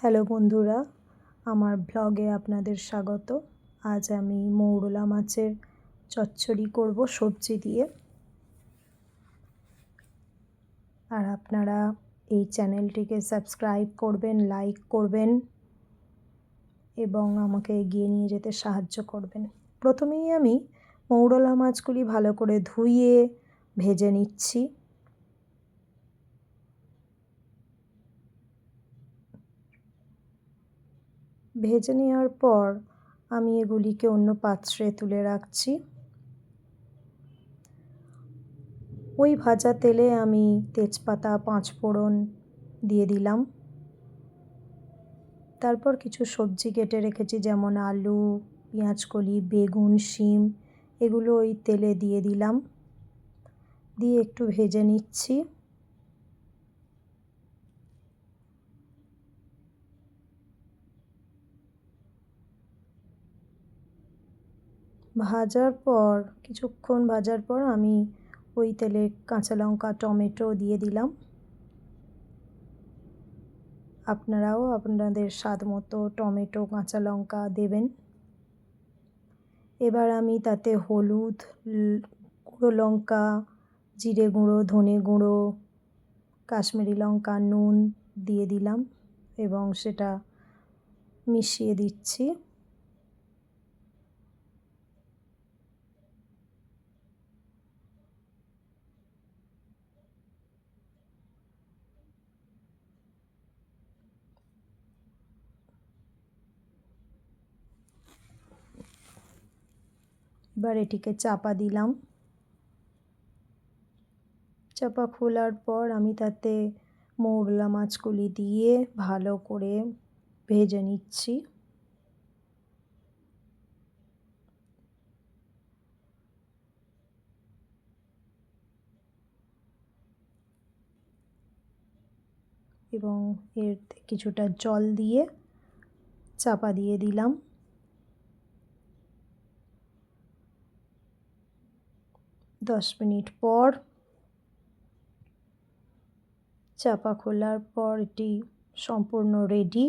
Hello বন্ধুরা, আমার ব্লগে আপনাদের স্বাগত। আজ আমি মৌরলা মাছের চচ্চড়ি করব সবজি দিয়ে। আর আপনারা এই চ্যানেলটিকে সাবস্ক্রাইব করবেন, লাইক করবেন এবং আমাকে এগিয়ে নিয়ে যেতে সাহায্য করবেন। প্রথমেই আমি মৌরলা মাছগুলি ভালো করে ধুয়ে ভেজে নিচ্ছি। ভেজে নেওয়ার পর আমি এগুলিকে অন্য পাত্রে তুলে রাখছি। ওই ভাজা তেলে আমি তেজপাতা, পাঁচফোড়ন দিয়ে দিলাম। তারপর কিছু সবজি কেটে রেখেছি, যেমন আলু, পেঁয়াজকলি, বেগুন, শিম, এগুলো ওই তেলে দিয়ে দিলাম। দিয়ে একটু ভেজে নিচ্ছি। কিছুক্ষণ ভাজার পর আমি ওই তেলে কাঁচা লঙ্কা, টমেটো দিয়ে দিলাম। আপনারাও আপনাদের স্বাদ মতো টমেটো, কাঁচা লঙ্কা দেবেন। এবার আমি তাতে হলুদ, গুঁড়ো লঙ্কা, জিরে গুঁড়ো, ধনে গুঁড়ো, কাশ্মীরি লঙ্কা, নুন দিয়ে দিলাম এবং সেটা মিশিয়ে দিচ্ছি। এবার এটিকে চাপা দিলাম। চাপা খোলার পর আমি তাতে মৌরলা মাছগুলি দিয়ে ভালো করে ভেজে নিচ্ছি। এবং এর কিছুটা জল দিয়ে চাপা দিয়ে দিলাম। 10 মিনিট পর চাপা খোলার পর এটি সম্পূর্ণ রেডি।